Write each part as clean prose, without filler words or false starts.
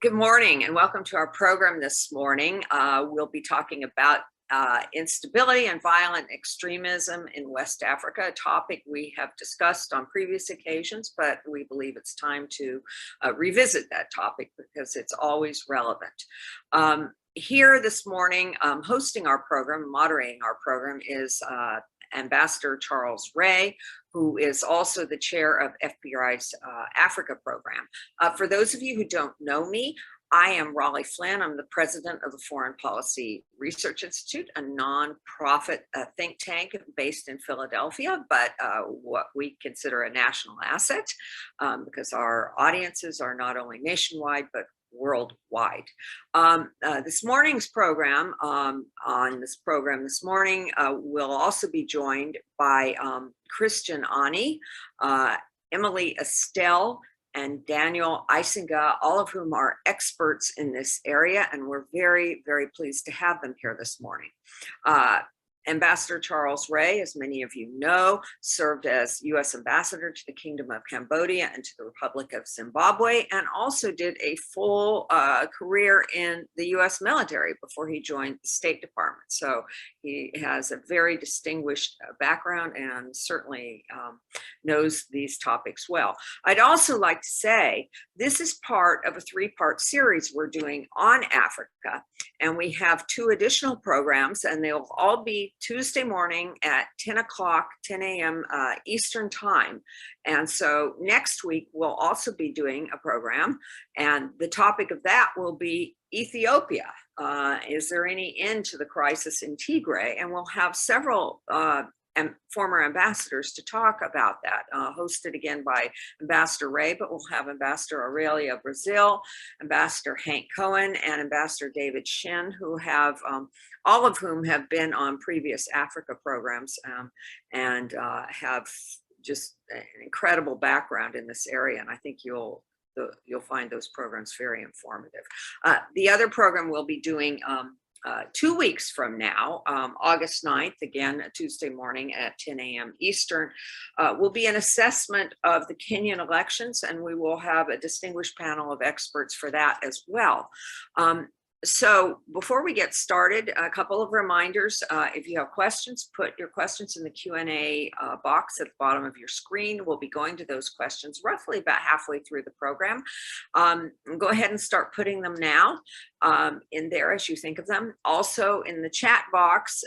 Good morning and welcome to our program this morning. We'll be talking about instability and violent extremism in West Africa, a topic we have discussed on previous occasions, but we believe it's time to revisit that topic because it's always relevant. Here this morning, hosting our program, moderating our program is Ambassador Charles Ray, who is also the chair of FPRI's Africa program. For those of you who don't know me, I am Raleigh Flynn. I'm the president of the Foreign Policy Research Institute, a nonprofit think tank based in Philadelphia, but what we consider a national asset because our audiences are not only nationwide, but worldwide. This morning's program, this morning, we'll also be joined by Christian Ani, Emily Estelle, and Daniel Eisinger, all of whom are experts in this area, and we're very, very pleased to have them here this morning. Ambassador Charles Ray, as many of you know, served as U.S. Ambassador to the Kingdom of Cambodia and to the Republic of Zimbabwe, and also did a full career in the U.S. military before he joined the State Department. So he has a very distinguished background and certainly knows these topics well. I'd also like to say this is part of a three-part series we're doing on Africa, and we have two additional programs, and they'll all be Tuesday morning at 10 a.m. Eastern time. And so next week, we'll also be doing a program, and the topic of that will be Ethiopia. Is there any end to the crisis in Tigray? And we'll have several former ambassadors to talk about that, hosted again by Ambassador Ray, but we'll have Ambassador Aurelia Brazil, Ambassador Hank Cohen, and Ambassador David Shin, who have, all of whom have been on previous Africa programs and have just an incredible background in this area. And I think you'll find those programs very informative. The other program we'll be doing 2 weeks from now, August 9th, again, Tuesday morning at 10 a.m. Eastern, will be an assessment of the Kenyan elections, and we will have a distinguished panel of experts for that as well. So before we get started, a couple of reminders. If you have questions, put your questions in the Q&A box at the bottom of your screen. We'll be going to those questions roughly about halfway through the program. Go ahead and start putting them now in there as you think of them. Also in the chat box,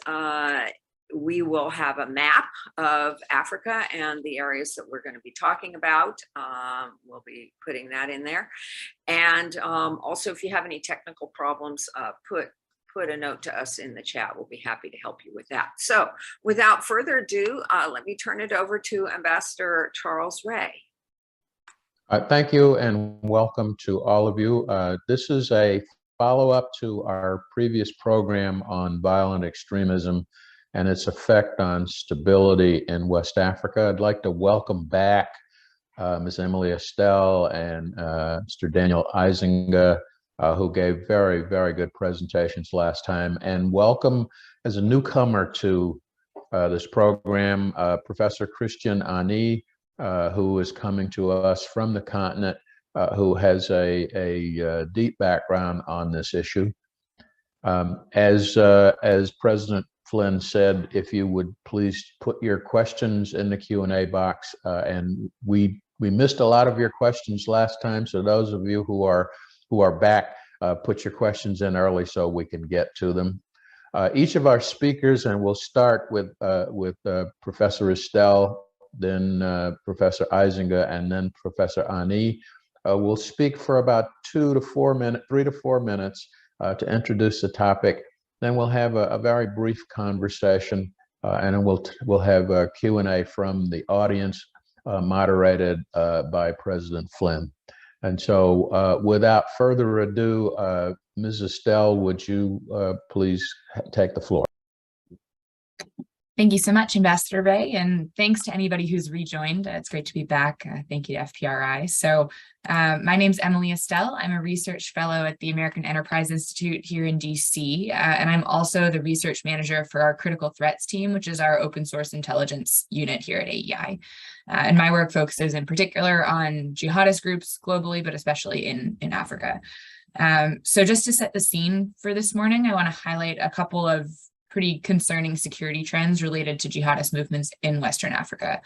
we will have a map of Africa and the areas that we're going to be talking about. We'll be putting that in there. And also, if you have any technical problems, put a note to us in the chat. We'll be happy to help you with that. So without further ado, let me turn it over to Ambassador Charles Ray. Thank you and welcome to all of you. This is a follow-up to our previous program on violent extremism and its effect on stability in West Africa. I'd like to welcome back Ms. Emily Estelle and Mr. Daniel Eizenga, who gave very, very good presentations last time, and welcome as a newcomer to this program, Professor Christian Ani, who is coming to us from the continent, who has a deep background on this issue. As President Flynn said, if you would please put your questions in the Q&A box, and we missed a lot of your questions last time, so those of you who are back, put your questions in early so we can get to them. Each of our speakers, and we'll start with Professor Estelle, then Professor Eisinger, and then Professor Ani, will speak for about 3 to 4 minutes to introduce the topic. Then we'll have a very brief conversation, and then we'll have a Q&A from the audience, moderated by President Flynn. And so without further ado, Ms. Estelle, would you please take the floor? Thank you so much, Ambassador Ray, and thanks to anybody who's rejoined. It's great to be back. Thank you to FPRI. So my name's Emily Estelle. I'm a research fellow at the American Enterprise Institute here in DC, and I'm also the research manager for our critical threats team, which is our open source intelligence unit here at AEI. And my work focuses in particular on jihadist groups globally, but especially in Africa. So just to set the scene for this morning, I want to highlight a couple of pretty concerning security trends related to jihadist movements in Western Africa.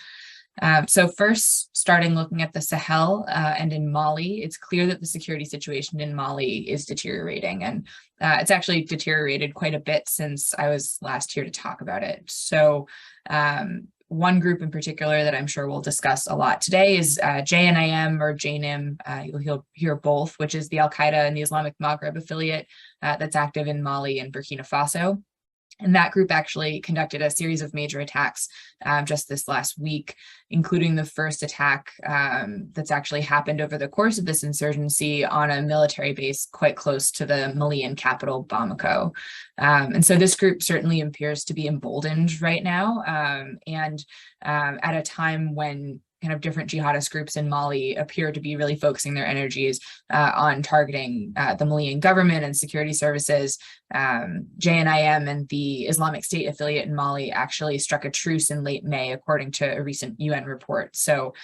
So first, starting looking at the Sahel and in Mali, it's clear that the security situation in Mali is deteriorating, and it's actually deteriorated quite a bit since I was last here to talk about it. So one group in particular that I'm sure we'll discuss a lot today is JNIM or JNIM, you'll hear both, which is the Al-Qaeda and the Islamic Maghreb affiliate that's active in Mali and Burkina Faso. And that group actually conducted a series of major attacks just this last week, including the first attack that's actually happened over the course of this insurgency on a military base quite close to the Malian capital, Bamako. And so this group certainly appears to be emboldened right now, and at a time when kind of different jihadist groups in Mali appear to be really focusing their energies on targeting the Malian government and security services. JNIM and the Islamic State affiliate in Mali actually struck a truce in late May, according to a recent UN report. So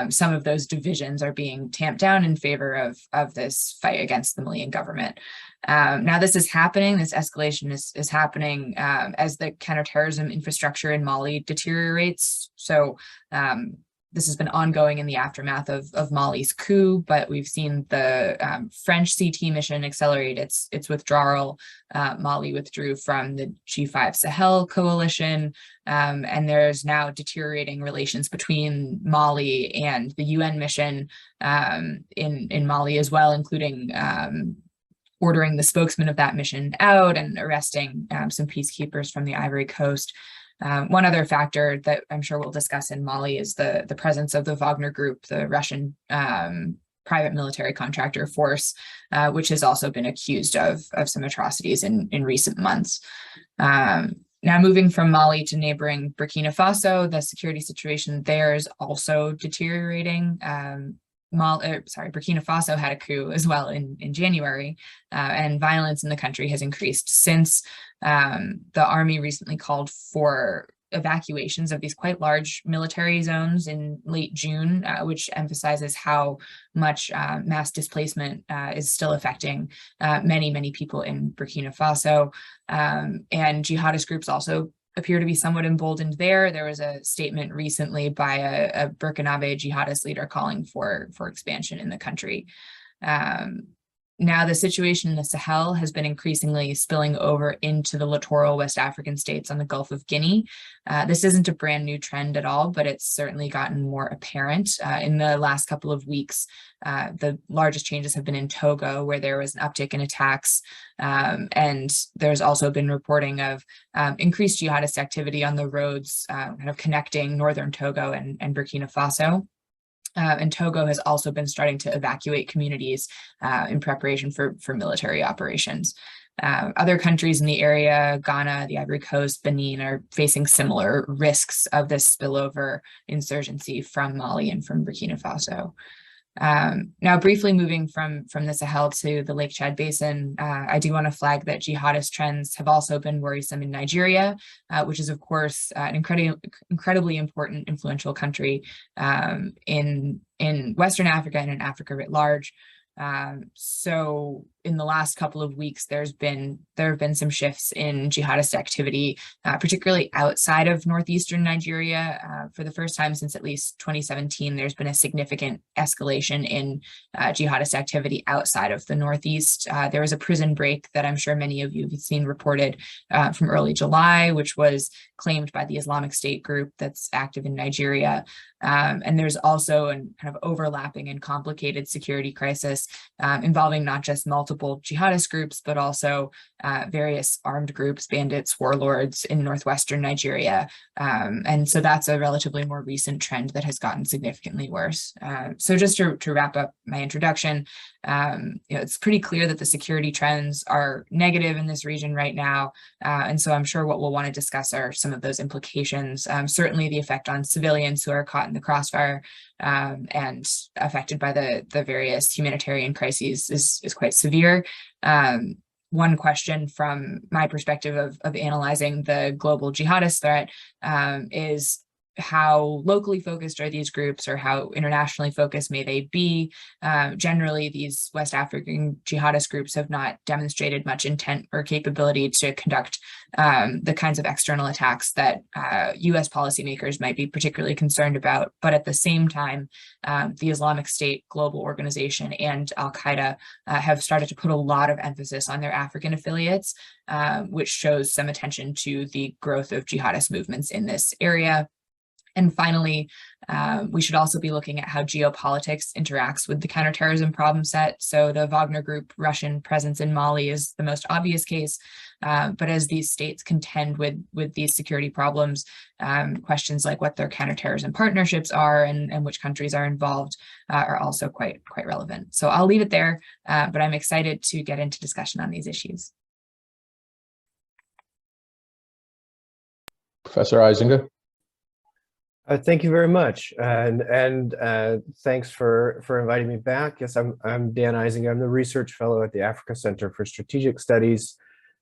some of those divisions are being tamped down in favor of this fight against the Malian government. Now this is happening, this escalation is happening as the counterterrorism infrastructure in Mali deteriorates. So this has been ongoing in the aftermath of Mali's coup, but we've seen the French CT mission accelerate its withdrawal. Mali withdrew from the G5 Sahel coalition, and there's now deteriorating relations between Mali and the UN mission in Mali as well, including ordering the spokesman of that mission out and arresting some peacekeepers from the Ivory Coast. One other factor that I'm sure we'll discuss in Mali is the presence of the Wagner Group, the Russian private military contractor force, which has also been accused of some atrocities in recent months. Now moving from Mali to neighboring Burkina Faso, the security situation there is also deteriorating. Burkina Faso had a coup as well in January, and violence in the country has increased since the army recently called for evacuations of these quite large military zones in late June, which emphasizes how much mass displacement is still affecting many people in Burkina Faso. And jihadist groups also appear to be somewhat emboldened there. There was a statement recently by a Burkinabe jihadist leader calling for expansion in the country. Now the situation in the Sahel has been increasingly spilling over into the littoral West African states on the Gulf of Guinea. This isn't a brand new trend at all, but it's certainly gotten more apparent. In the last couple of weeks, the largest changes have been in Togo, where there was an uptick in attacks. And there's also been reporting of increased jihadist activity on the roads kind of connecting northern Togo and Burkina Faso. And Togo has also been starting to evacuate communities in preparation for military operations. Other countries in the area, Ghana, the Ivory Coast, Benin, are facing similar risks of this spillover insurgency from Mali and from Burkina Faso. Now, briefly moving from the Sahel to the Lake Chad Basin, I do want to flag that jihadist trends have also been worrisome in Nigeria, which is, of course, an incredibly important, influential country in Western Africa and in Africa writ large. So in the last couple of weeks, there have been some shifts in jihadist activity, particularly outside of northeastern Nigeria. For the first time since at least 2017, there's been a significant escalation in jihadist activity outside of the Northeast. There was a prison break that I'm sure many of you have seen reported from early July, which was claimed by the Islamic State group that's active in Nigeria. And there's also a kind of overlapping and complicated security crisis involving not just multiple jihadist groups, but also various armed groups, bandits, warlords in northwestern Nigeria. And so that's a relatively more recent trend that has gotten significantly worse. So just to wrap up my introduction, it's pretty clear that the security trends are negative in this region right now. And so I'm sure what we'll want to discuss are some of those implications. Certainly the effect on civilians who are caught in the crossfire and affected by the various humanitarian crises is quite severe. One question from my perspective of analyzing the global jihadist threat is how locally focused are these groups, or how internationally focused may they be? Generally, these West African jihadist groups have not demonstrated much intent or capability to conduct the kinds of external attacks that US policymakers might be particularly concerned about. But at the same time, the Islamic State global organization and Al-Qaeda have started to put a lot of emphasis on their African affiliates, which shows some attention to the growth of jihadist movements in this area. And finally, we should also be looking at how geopolitics interacts with the counterterrorism problem set. So the Wagner Group Russian presence in Mali is the most obvious case, but as these states contend with these security problems, questions like what their counterterrorism partnerships are and which countries are involved are also quite relevant. So I'll leave it there, but I'm excited to get into discussion on these issues. Professor Eisinger. Thank you very much, and thanks for inviting me back. Yes, I'm Dan Eizenga. I'm the research fellow at the Africa Center for Strategic Studies.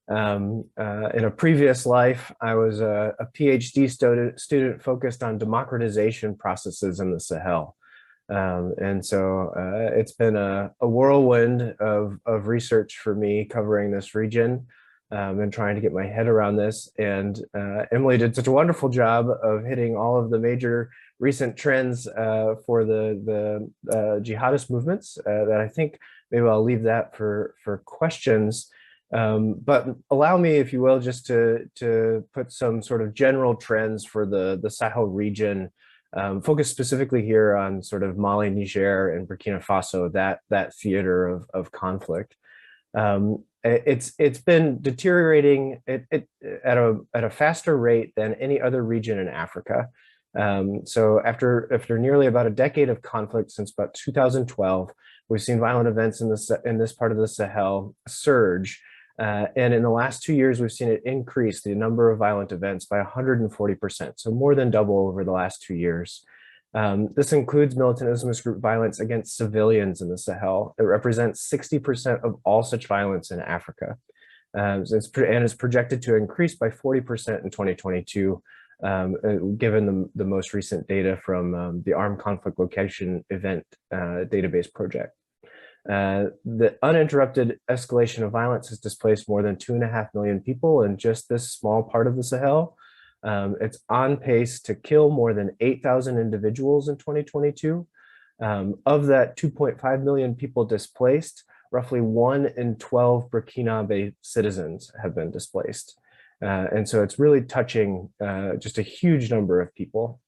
In a previous life, I was a PhD student focused on democratization processes in the Sahel, and so it's been a whirlwind of research for me covering this region. And trying to get my head around this. And Emily did such a wonderful job of hitting all of the major recent trends for the jihadist movements that I think maybe I'll leave that for questions. But allow me, if you will, just to put some sort of general trends for the Sahel region, focus specifically here on sort of Mali, Niger, and Burkina Faso, that theater of conflict. It's been deteriorating at a faster rate than any other region in Africa. So after nearly about a decade of conflict since about 2012, we've seen violent events in this part of the Sahel surge. And in the last 2 years, we've seen it increase the number of violent events by 140%, so more than double over the last 2 years. This includes militant Islamist group violence against civilians in the Sahel. It represents 60% of all such violence in Africa. And it's projected to increase by 40% in 2022, given the most recent data from the Armed Conflict Location Event Database Project. The uninterrupted escalation of violence has displaced more than 2.5 million people in just this small part of the Sahel. It's on pace to kill more than 8,000 individuals in 2022. Of that 2.5 million people displaced, roughly 1 in 12 Burkinabe citizens have been displaced. And so it's really touching just a huge number of people.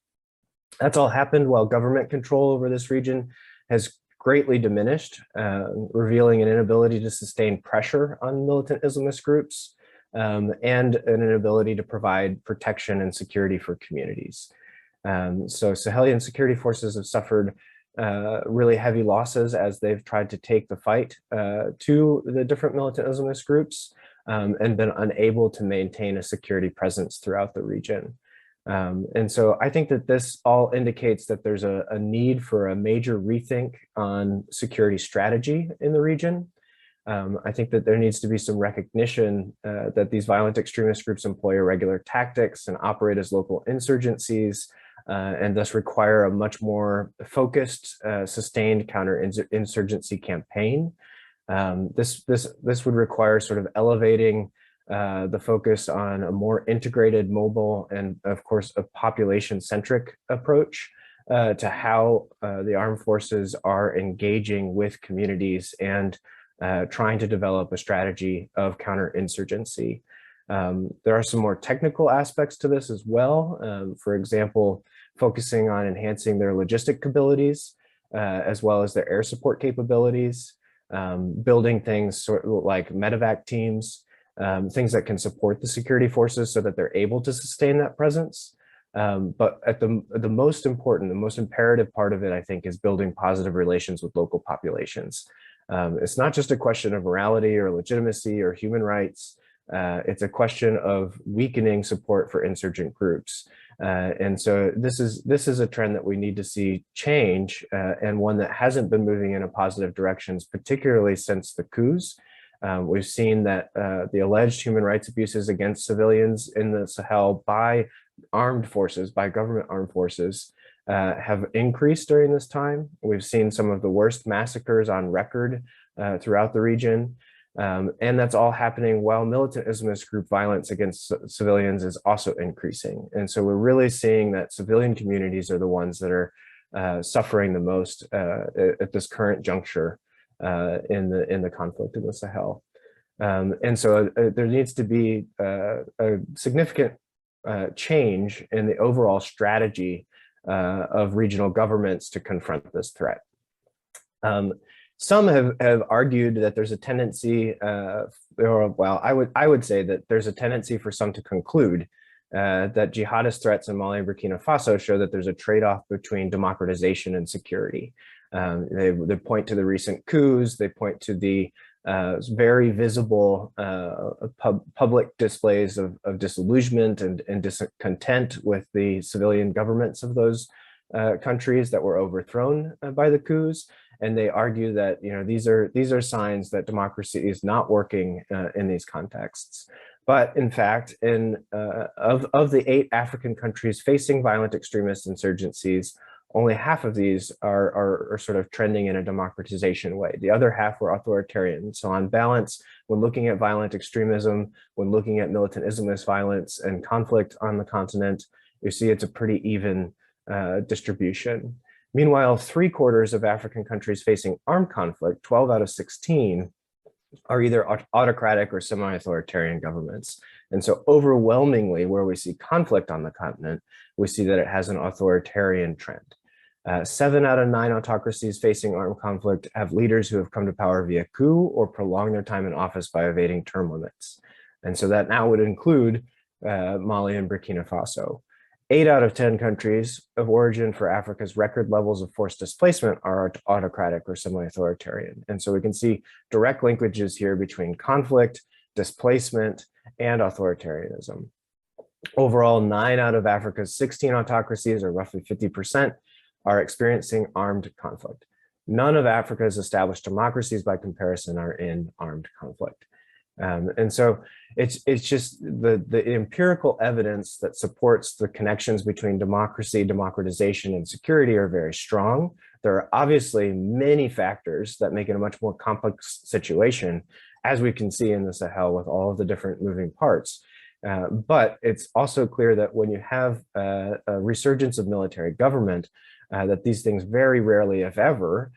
That's all happened while government control over this region has greatly diminished, revealing an inability to sustain pressure on militant Islamist groups. And an inability to provide protection and security for communities. So Sahelian security forces have suffered really heavy losses as they've tried to take the fight to the different militant Islamist groups and been unable to maintain a security presence throughout the region. And so I think that this all indicates that there's a need for a major rethink on security strategy in the region. I think that there needs to be some recognition that these violent extremist groups employ irregular tactics and operate as local insurgencies, and thus require a much more focused, sustained counter-insurgency campaign. This would require sort of elevating the focus on a more integrated, mobile, and of course, a population-centric approach to how the armed forces are engaging with communities and trying to develop a strategy of counterinsurgency. There are some more technical aspects to this as well. For example, focusing on enhancing their logistic abilities, as well as their air support capabilities, building things sort of like medevac teams, things that can support the security forces so that they're able to sustain that presence. But at the most important, the most imperative part of it, I think, is building positive relations with local populations. It's not just a question of morality or legitimacy or human rights. It's a question of weakening support for insurgent groups. And so this is a trend that we need to see change, and one that hasn't been moving in a positive directions, particularly since the coups. We've seen that the alleged human rights abuses against civilians in the Sahel by armed forces, by government armed forces, have increased during this time. We've seen some of the worst massacres on record throughout the region. And that's all happening while militant Islamist group violence against civilians is also increasing. And so we're really seeing that civilian communities are the ones that are suffering the most at this current juncture in the conflict in the Sahel. And so there needs to be a significant change in the overall strategy of regional governments to confront this threat. Some have argued that there's a tendency, I would say that there's a tendency for some to conclude that jihadist threats in Mali and Burkina Faso show that there's a trade-off between democratization and security. They point to the recent coups, they point to the very visible public displays of disillusionment and discontent with the civilian governments of those countries that were overthrown by the coups. And they argue that these are signs that democracy is not working in these contexts. But in fact, of the 8 African countries facing violent extremist insurgencies, only half of these are sort of trending in a democratization way. The other half were authoritarian. So on balance, when looking at violent extremism, when looking at militant Islamist violence and conflict on the continent, you see it's a pretty even distribution. Meanwhile, 3/4 of African countries facing armed conflict, 12 out of 16, are either autocratic or semi-authoritarian governments. And so overwhelmingly, where we see conflict on the continent, we see that it has an authoritarian trend. 7 out of 9 autocracies facing armed conflict have leaders who have come to power via coup or prolong their time in office by evading term limits. And so that now would include Mali and Burkina Faso. 8 out of 10 countries of origin for Africa's record levels of forced displacement are autocratic or semi-authoritarian. And so we can see direct linkages here between conflict, displacement, and authoritarianism. Overall, 9 out of Africa's 16 autocracies, or roughly 50%, are experiencing armed conflict. None of Africa's established democracies, by comparison, are in armed conflict. And so it's just the empirical evidence that supports the connections between democracy, democratization, and security are very strong. There are obviously many factors that make it a much more complex situation, as we can see in the Sahel with all of the different moving parts. But it's also clear that when you have a resurgence of military government, that these things very rarely, if ever,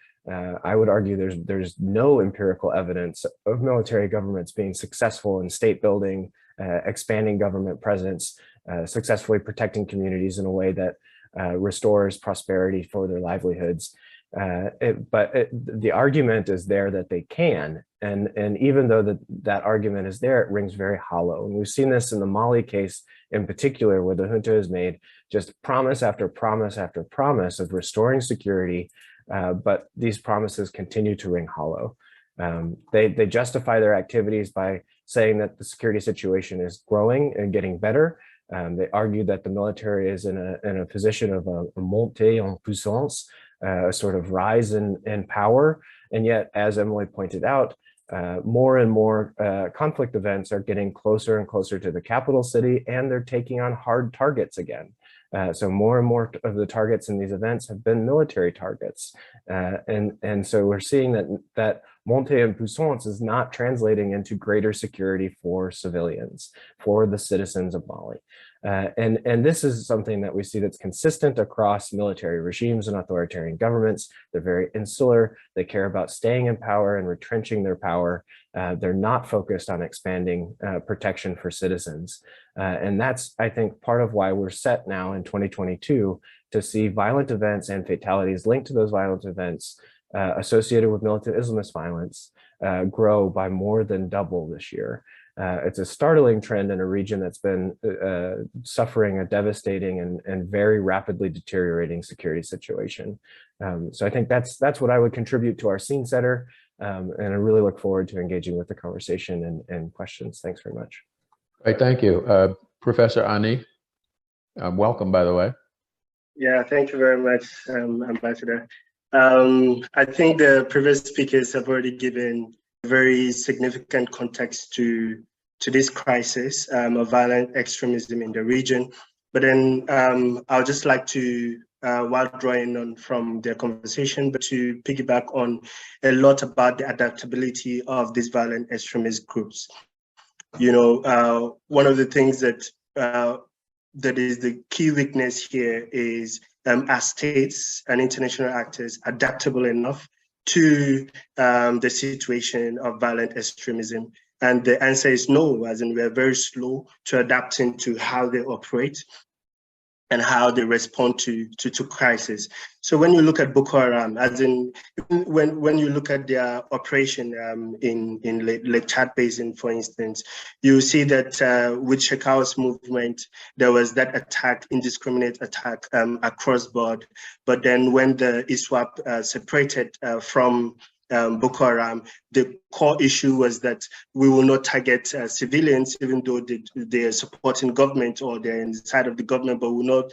I would argue there's no empirical evidence of military governments being successful in state building, expanding government presence, successfully protecting communities in a way that restores prosperity for their livelihoods. The argument is there that they can, and even though that argument is there, it rings very hollow. And we've seen this in the Mali case in particular, where the junta has made just promise after promise after promise of restoring security, but these promises continue to ring hollow. They justify their activities by saying that the security situation is growing and getting better. They argue that the military is in a position of a montée en puissance, a sort of rise in power. And yet, as Emily pointed out, more and more conflict events are getting closer and closer to the capital city, and they're taking on hard targets again. So more and more of the targets in these events have been military targets. And so we're seeing that montée en puissance is not translating into greater security for civilians, for the citizens of Mali. And this is something that we see that's consistent across military regimes and authoritarian governments. They're very insular. They care about staying in power and retrenching their power. They're not focused on expanding protection for citizens. And that's, I think, part of why we're set now in 2022 to see violent events and fatalities linked to those violent events associated with militant Islamist violence grow by more than double this year. It's a startling trend in a region that's been suffering a devastating and very rapidly deteriorating security situation. So I think that's what I would contribute to our scene setter, and I really look forward to engaging with the conversation and questions. Thanks very much. Great, thank you. Professor Ani, welcome, by the way. Yeah, thank you very much, Ambassador. I think the previous speakers have already given very significant context to this crisis of violent extremism in the region. But then I'll just like to, while drawing on from their conversation, but to piggyback on a lot about the adaptability of these violent extremist groups. You know, one of the things that that is the key weakness here is are states and international actors adaptable enough to the situation of violent extremism? And the answer is no, as in we're very slow to adapting to how they operate and how they respond to crisis. So when you look at Boko Haram, as in when you look at their operation in Lake Chad Basin, for instance, you see that with Shekau's movement, there was that attack, indiscriminate attack across board. But then when the ISWAP separated from Boko Haram, the core issue was that we will not target civilians, even though they are supporting government or they're inside of the government, but will not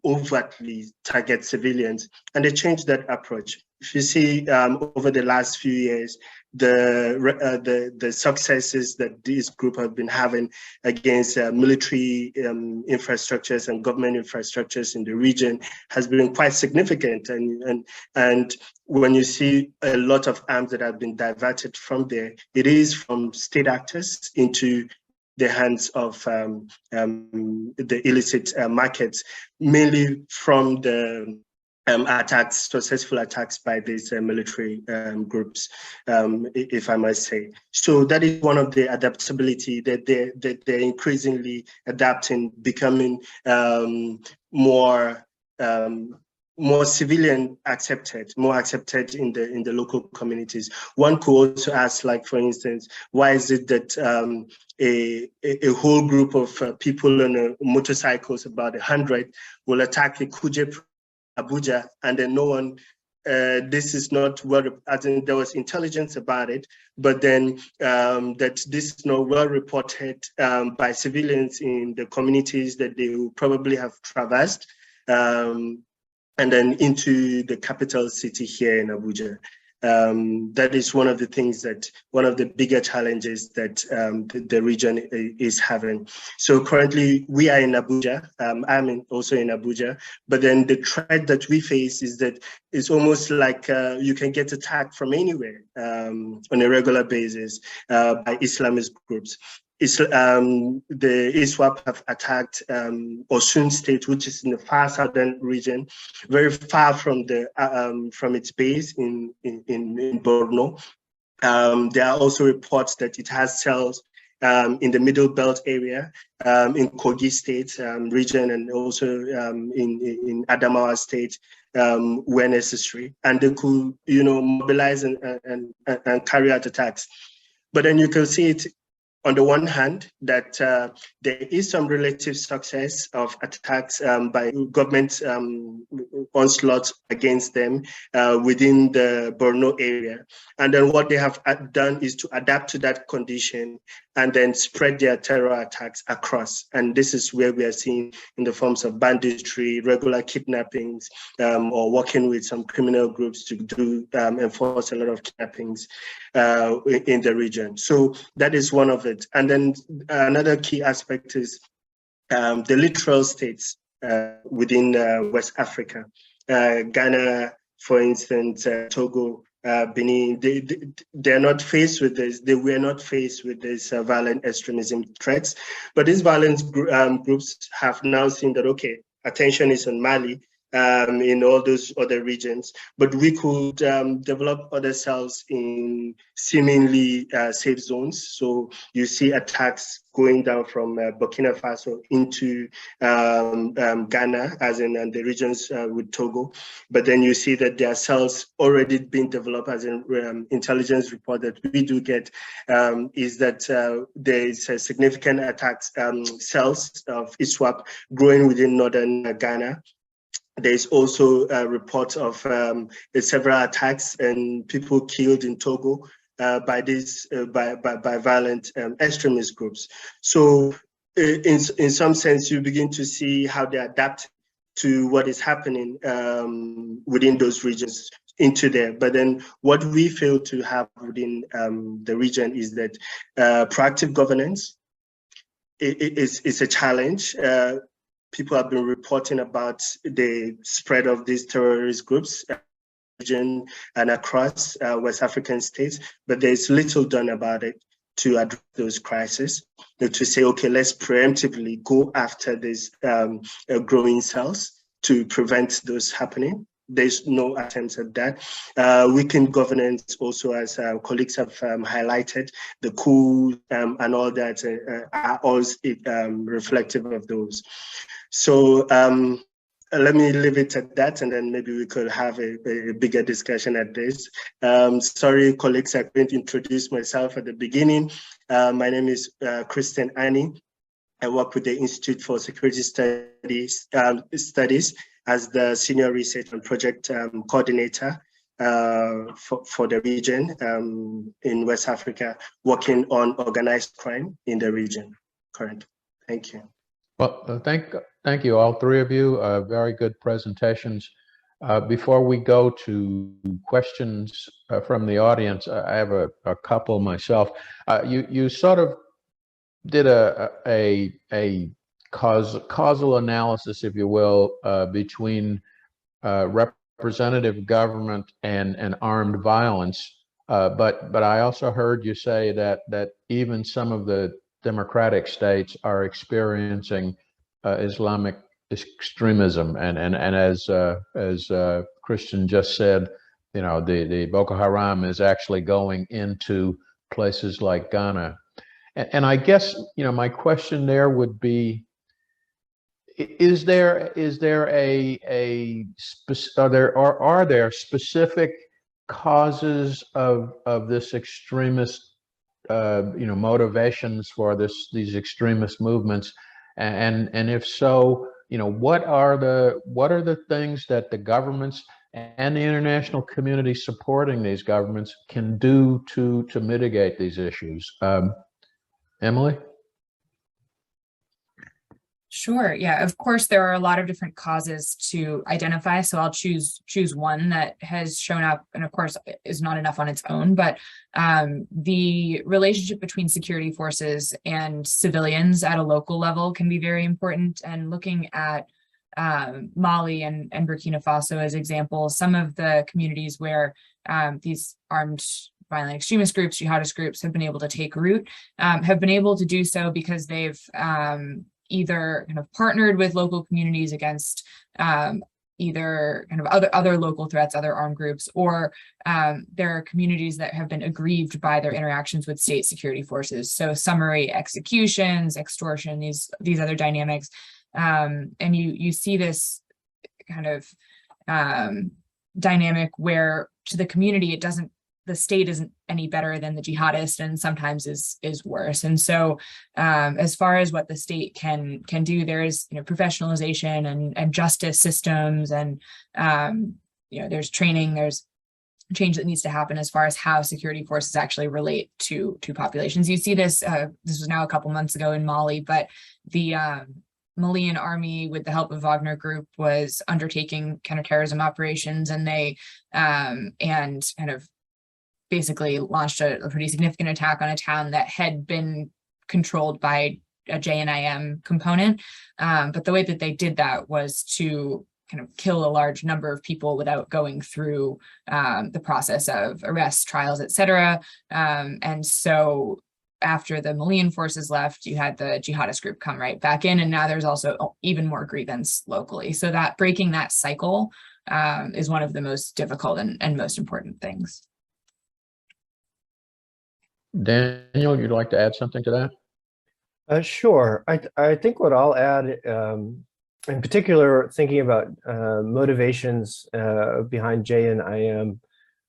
overtly target civilians. And they changed that approach. If you see over the last few years, the successes that this group have been having against military infrastructures and government infrastructures in the region has been quite significant. And when you see a lot of arms that have been diverted from there, it is from state actors into the hands of the illicit markets, mainly from the attacks, successful attacks by these military groups, if I must say. So that is one of the adaptability that they're increasingly adapting, becoming more civilian accepted, more accepted in the local communities. One could also ask, like, for instance, why is it that a whole group of people on motorcycles, about 100, will attack a Kuje Abuja, and then no one, this is not well, as in there was intelligence about it, but then that this is not well reported by civilians in the communities that they will probably have traversed, and then into the capital city here in Abuja. That is one of the things that, one of the bigger challenges that the region is having. So currently we are in Abuja, I'm also in Abuja, but then the threat that we face is that it's almost like you can get attacked from anywhere on a regular basis by Islamist groups. The ISWAP have attacked Osun State, which is in the far southern region, very far from the from its base in Borno. There are also reports that it has cells in the Middle Belt area, in Kogi State region, and also in Adamawa State, where necessary, and they could, you know, mobilize and carry out attacks. But then you can see it on the one hand, that there is some relative success of attacks by government onslaughts against them within the Borno area. And then what they have done is to adapt to that condition and then spread their terror attacks across. And this is where we are seeing in the forms of banditry, regular kidnappings, or working with some criminal groups to do enforce a lot of kidnappings in the region. So that is one of it. And then another key aspect is the littoral states within West Africa. Ghana, for instance, Togo, Benin, they're not faced with this. They were not faced with this violent extremism threats, but these violent groups have now seen that, okay, attention is on Mali, in all those other regions, but we could develop other cells in seemingly safe zones. So you see attacks going down from Burkina Faso into Ghana, as in the regions with Togo. But then you see that there are cells already being developed, as in intelligence report that we do get, is that there is a significant attacks cells of ISWAP growing within northern Ghana. There's also reports of several attacks and people killed in Togo by these by violent extremist groups. So in some sense, you begin to see how they adapt to what is happening within those regions into there. But then what we fail to have within the region is that proactive governance is a challenge. people have been reporting about the spread of these terrorist groups region and across West African states, but there's little done about it to address those crises, to say, okay, let's preemptively go after these growing cells to prevent those happening. There's no attempts at that. Weakened governance also, as colleagues have highlighted, the coups and all that are all reflective of those. So let me leave it at that, and then maybe we could have a bigger discussion at this. Sorry, colleagues, I couldn't introduce myself at the beginning. My name is Christian Ani. I work with the Institute for Security Studies as the Senior Research and Project Coordinator for the region in West Africa, working on organized crime in the region currently. Thank you. Well, thank you, all three of you. Very good presentations. Before we go to questions from the audience, I have a couple myself. You sort of did a causal analysis, if you will, between representative government and armed violence. But I also heard you say that even some of the democratic states are experiencing Islamic extremism, and as Christian just said, you know, the Boko Haram is actually going into places like Ghana, and I guess, you know, my question there would be: are there specific causes of this extremist motivations for these extremist movements, and if so, you know, what are the things that the governments and the international community supporting these governments can do to mitigate these issues? Emily? Sure. Yeah, of course, there are a lot of different causes to identify. So I'll choose one that has shown up, and of course is not enough on its own, but the relationship between security forces and civilians at a local level can be very important. And looking at Mali and Burkina Faso as examples, some of the communities where these armed violent extremist groups, jihadist groups have been able to take root, have been able to do so because they've either kind of partnered with local communities against either kind of other local threats, other armed groups, or there are communities that have been aggrieved by their interactions with state security forces. So summary executions, extortion, these other dynamics. And you see this kind of dynamic where to the community, the state isn't any better than the jihadist, and sometimes is worse. And so as far as what the state can do, there is, you know, professionalization and justice systems, and there's training, there's change that needs to happen as far as how security forces actually relate to populations. You see this, this was now a couple months ago in Mali, but the Malian army, with the help of Wagner Group, was undertaking counterterrorism operations, and they and kind of basically launched a pretty significant attack on a town that had been controlled by a JNIM component. But the way that they did that was to kind of kill a large number of people without going through the process of arrests, trials, etc. And so after the Malian forces left, you had the jihadist group come right back in, and now there's also even more grievance locally. So that breaking that cycle is one of the most difficult and most important things. Daniel, you'd like to add something to that? Sure. I think what I'll add, in particular, thinking about motivations behind JNIM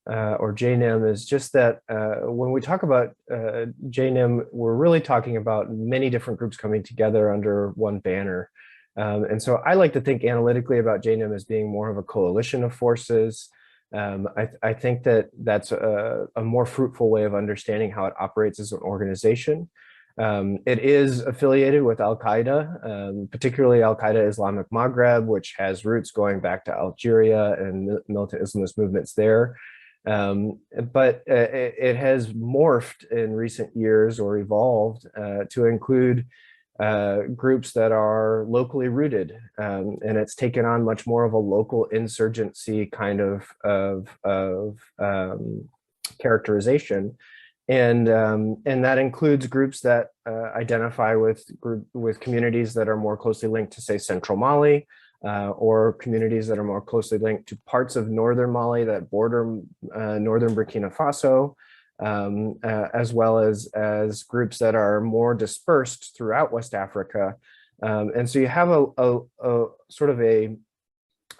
or JNIM, is just that when we talk about JNIM, we're really talking about many different groups coming together under one banner. And so I like to think analytically about JNIM as being more of a coalition of forces. I think that's a more fruitful way of understanding how it operates as an organization. It is affiliated with Al-Qaeda, particularly Al-Qaeda Islamic Maghreb, which has roots going back to Algeria and militant Islamist movements there. But it has morphed in recent years, or evolved, to include groups that are locally rooted, and it's taken on much more of a local insurgency kind of characterization. And that includes groups that identify with communities that are more closely linked to, say, central Mali, or communities that are more closely linked to parts of northern Mali that border northern Burkina Faso, as well as groups that are more dispersed throughout West Africa. And so you have a sort of a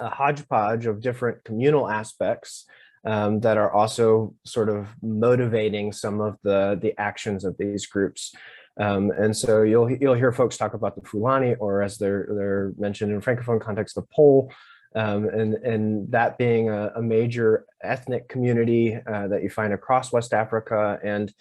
hodgepodge of different communal aspects that are also sort of motivating some of the actions of these groups. And so you'll hear folks talk about the Fulani, or as they're mentioned in Francophone context, the Pole, and that being a major ethnic community that you find across West Africa, and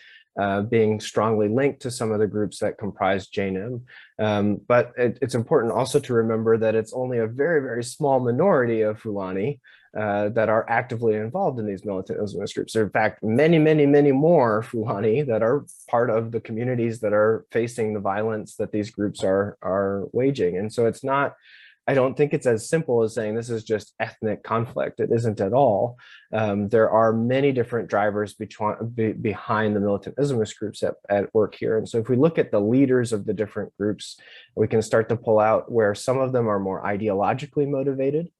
being strongly linked to some of the groups that comprise JNIM. But it's important also to remember that it's only a very, very small minority of Fulani that are actively involved in these militant Islamist groups. There are, in fact, many, many, many more Fulani that are part of the communities that are facing the violence that these groups are waging. And so it's not, I don't think it's as simple as saying this is just ethnic conflict. It isn't at all. There are many different drivers behind the militant Islamist groups at work here. And so if we look at the leaders of the different groups, we can start to pull out where some of them are more ideologically motivated.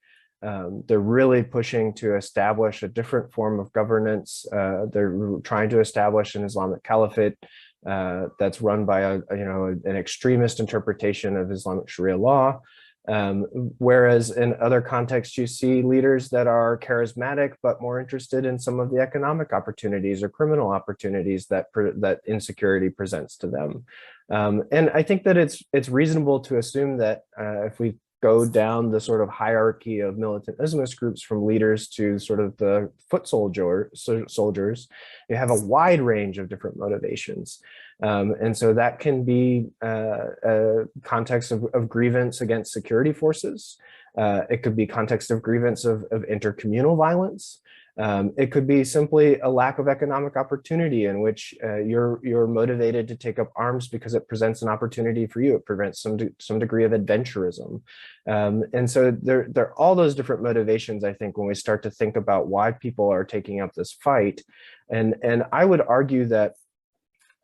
They're really pushing to establish a different form of governance. They're trying to establish an Islamic caliphate that's run by an extremist interpretation of Islamic Sharia law. Whereas in other contexts, you see leaders that are charismatic, but more interested in some of the economic opportunities or criminal opportunities that insecurity presents to them. And I think that it's reasonable to assume that if we go down the sort of hierarchy of militant Islamist groups from leaders to sort of the foot soldiers, you have a wide range of different motivations. And so that can be a context of grievance against security forces. It could be context of grievance of intercommunal violence. It could be simply a lack of economic opportunity in which you're motivated to take up arms because it presents an opportunity for you. It prevents some degree of adventurism. And so there are all those different motivations, I think, when we start to think about why people are taking up this fight. And I would argue that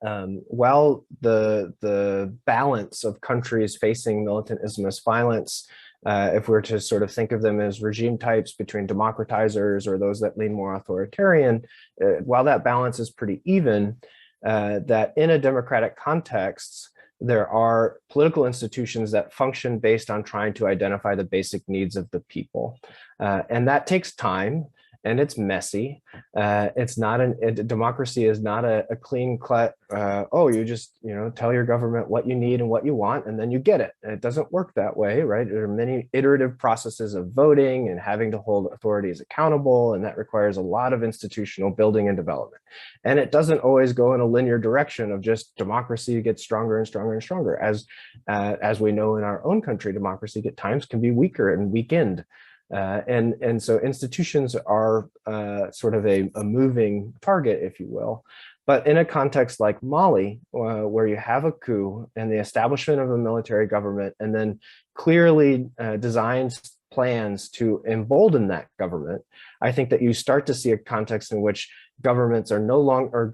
while the balance of countries facing militant Islamist violence, if we're to sort of think of them as regime types between democratizers or those that lean more authoritarian, while that balance is pretty even, that in a democratic context, there are political institutions that function based on trying to identify the basic needs of the people. And that takes time. And it's messy. It's not democracy is not a clean cut. You just tell your government what you need and what you want, and then you get it. And it doesn't work that way, right? There are many iterative processes of voting and having to hold authorities accountable, and that requires a lot of institutional building and development. And it doesn't always go in a linear direction of just democracy gets stronger and stronger and stronger. As we know in our own country, democracy at times can be weaker and weakened. And so institutions are sort of a moving target, if you will. But in a context like Mali, where you have a coup and the establishment of a military government, and then clearly designed plans to embolden that government, I think that you start to see a context in which governments are no longer, or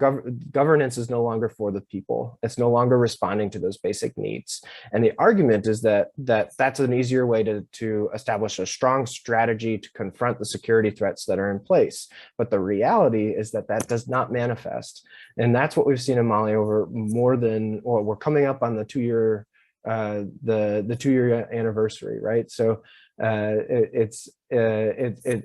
governance is no longer for the people. It's no longer responding to those basic needs. And the argument is that that's an easier way to establish a strong strategy to confront the security threats that are in place. But the reality is that does not manifest. And that's what we've seen in Mali over more than, well, we're coming up on the 2-year the 2-year anniversary, right? So it's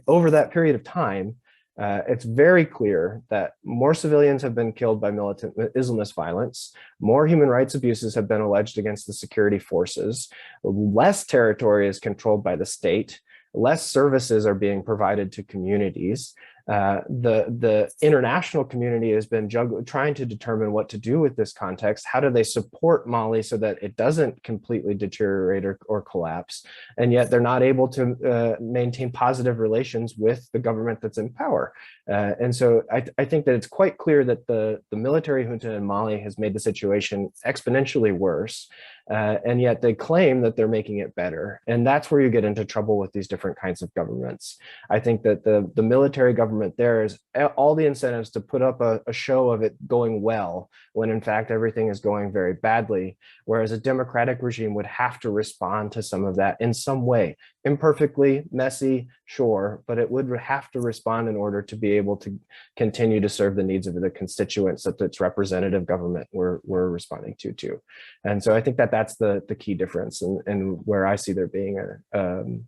over that period of time, it's very clear that more civilians have been killed by militant Islamist violence, more human rights abuses have been alleged against the security forces, less territory is controlled by the state, less services are being provided to communities. The international community has been trying to determine what to do with this context. How do they support Mali so that it doesn't completely deteriorate or collapse? And yet they're not able to maintain positive relations with the government that's in power. And so I think that it's quite clear that the military junta in Mali has made the situation exponentially worse. And yet they claim that they're making it better. And that's where you get into trouble with these different kinds of governments. I think that the military government there is all the incentives to put up a show of it going well, when in fact everything is going very badly. Whereas a democratic regime would have to respond to some of that in some way. Imperfectly, messy, sure, but it would have to respond in order to be able to continue to serve the needs of the constituents that its representative government were responding to too. And so I think that that's the key difference, and where I see there being an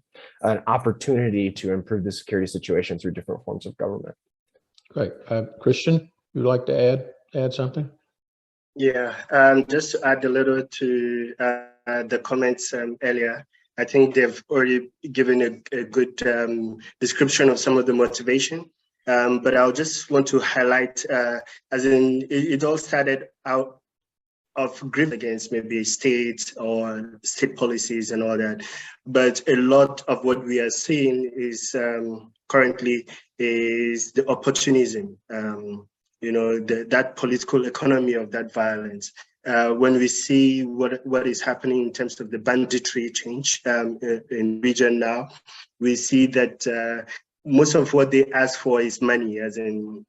opportunity to improve the security situation through different forms of government. Great. Christian, you'd like to add something? Yeah, just to add a little to the comments earlier. I think they've already given a good description of some of the motivation, but I'll just want to highlight, as in it all started out of grief against maybe states or state policies and all that. But a lot of what we are seeing is currently is the opportunism, that political economy of that violence. When we see what is happening in terms of the banditry change in region now, we see that most of what they ask for is money, as in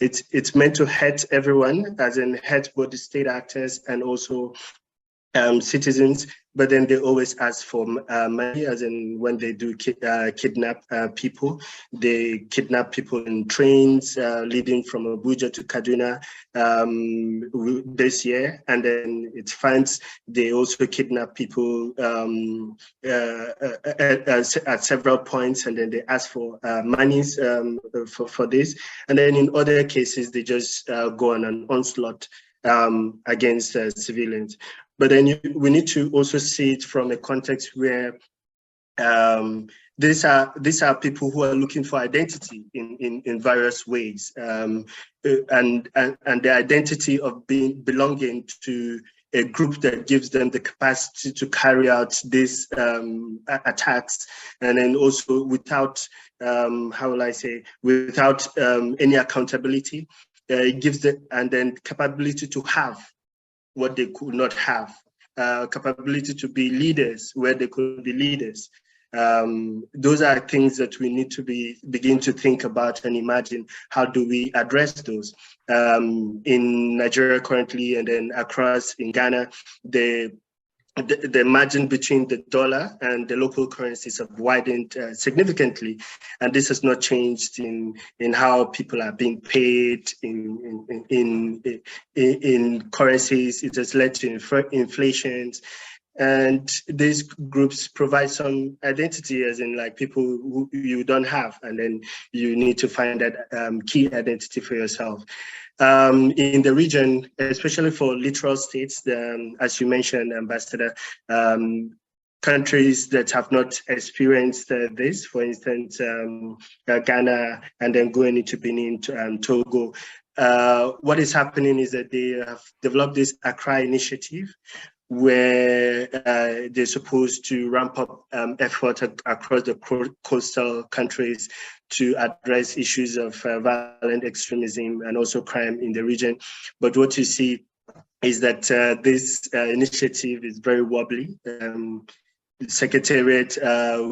it's meant to hurt everyone, as in hurt both the state actors and also citizens, but then they always ask for money, as in when they do kidnap people. They kidnap people in trains leading from Abuja to Kaduna this year, and then it finds they also kidnap people at several points, and then they ask for monies for this. And then in other cases, they just go on an onslaught against civilians. But then we need to also see it from a context where these are people who are looking for identity in various ways, and the identity of belonging to a group that gives them the capacity to carry out these attacks, and then also without without any accountability. It gives them, and then capability to have what they could not have, capability to be leaders where they could be leaders. Those are things that we need to begin to think about and imagine, how do we address those? In Nigeria currently, and then across in Ghana, the margin between the dollar and the local currencies have widened significantly, and this has not changed in how people are being paid in currencies. It has led to inflations, and these groups provide some identity, as in like people who you don't have, and then you need to find that key identity for yourself. In the region, especially for littoral states, as you mentioned, Ambassador, countries that have not experienced this, for instance, Ghana, and then going into Benin, Togo, what is happening is that they have developed this Accra initiative, where they're supposed to ramp up effort across the coastal countries to address issues of violent extremism and also crime in the region. But what you see is that this initiative is very wobbly. The Secretariat,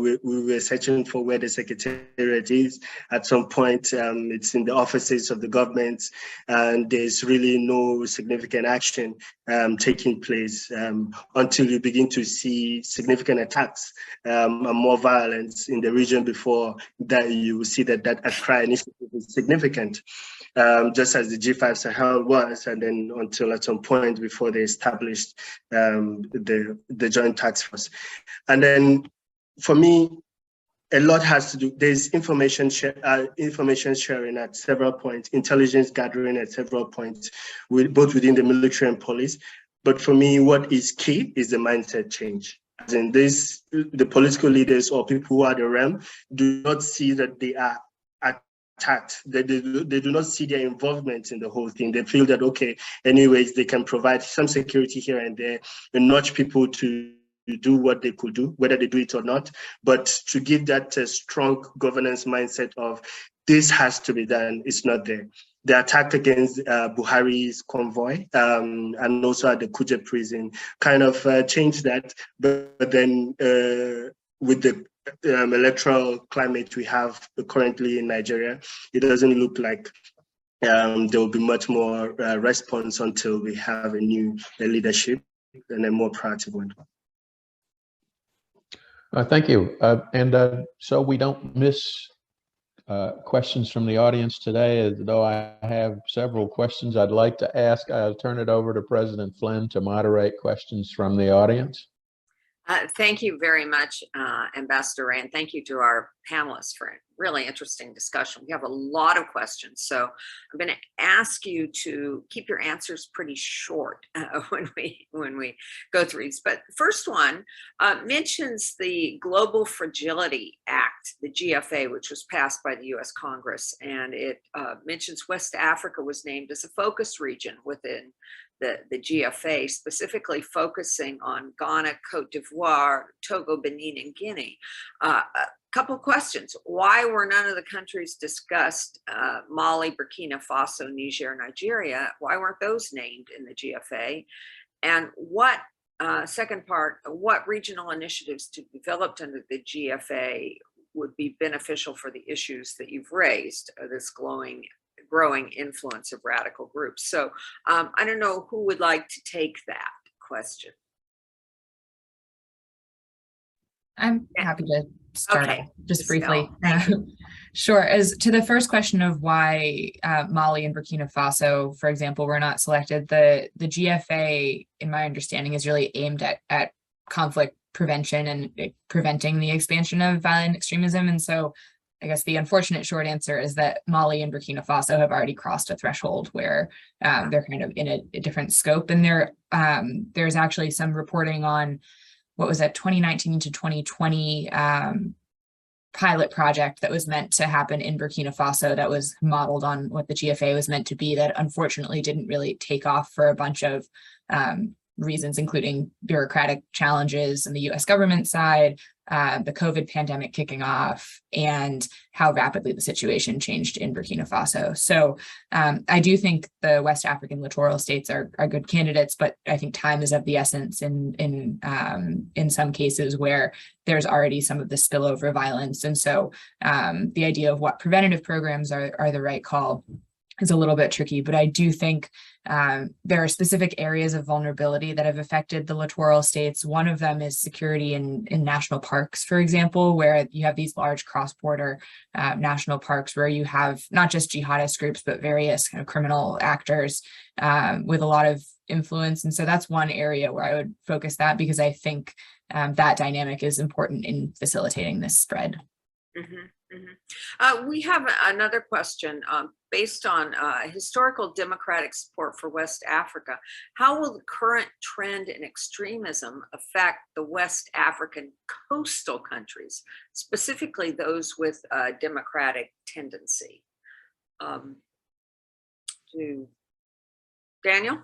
we were searching for where the Secretariat is. At some point, it's in the offices of the government, and there's really no significant action taking place until you begin to see significant attacks and more violence in the region. Before that, you will see that Accra initiative is significant, just as the G5 Sahel was, and then until at some point before they established the Joint Task Force. And then for me, a lot has to do, there's information sharing at several points, intelligence gathering at several points, both within the military and police. But for me, what is key is the mindset change. As in this, the political leaders or people who are the realm do not see that they are attacked. They do not see their involvement in the whole thing. They feel that, okay, anyways, they can provide some security here and there and nudge people to do what they could do, whether they do it or not, but to give that strong governance mindset of this has to be done, it's not there. the attack against Buhari's convoy and also at the Kuje prison kind of changed that. But then with the electoral climate we have currently in Nigeria, it doesn't look like there will be much more response until we have a new leadership and a more proactive one. Thank you. So we don't miss questions from the audience today, though I have several questions I'd like to ask. I'll turn it over to President Flynn to moderate questions from the audience. Thank you very much, Ambassador Ray, and thank you to our panelists for a really interesting discussion. We have a lot of questions, so I'm going to ask you to keep your answers pretty short when we go through these. But the first one mentions the Global Fragility Act, the GFA, which was passed by the U.S. Congress, and it mentions West Africa was named as a focus region within the GFA, specifically focusing on Ghana, Cote d'Ivoire, Togo, Benin, and Guinea. A couple questions. Why were none of the countries discussed, Mali, Burkina Faso, Niger, Nigeria, why weren't those named in the GFA? And what, second part, what regional initiatives to be developed under the GFA would be beneficial for the issues that you've raised, this growing influence of radical groups? So I don't know who would like to take that question. I'm happy to start just briefly. Sure. As to the first question of why Mali and Burkina Faso, for example, were not selected, the GFA, in my understanding, is really aimed at conflict prevention and preventing the expansion of violent extremism. And so I guess the unfortunate short answer is that Mali and Burkina Faso have already crossed a threshold where they're kind of in a different scope. And there's actually some reporting on what was that 2019 to 2020 pilot project that was meant to happen in Burkina Faso that was modeled on what the GFA was meant to be, that unfortunately didn't really take off for a bunch of reasons, including bureaucratic challenges on the US government side, the COVID pandemic kicking off, and how rapidly the situation changed in Burkina Faso. So I do think the West African littoral states are good candidates, but I think time is of the essence in some cases where there's already some of the spillover violence. And so the idea of what preventative programs are the right call is a little bit tricky, but I do think there are specific areas of vulnerability that have affected the littoral states. One of them is security in national parks, for example, where you have these large cross-border national parks where you have not just jihadist groups, but various kind of criminal actors with a lot of influence. And so that's one area where I would focus that, because I think that dynamic is important in facilitating this spread. Mm-hmm, mm-hmm. We have another question based on historical democratic support for West Africa. How will the current trend in extremism affect the West African coastal countries, specifically those with democratic tendency? Daniel?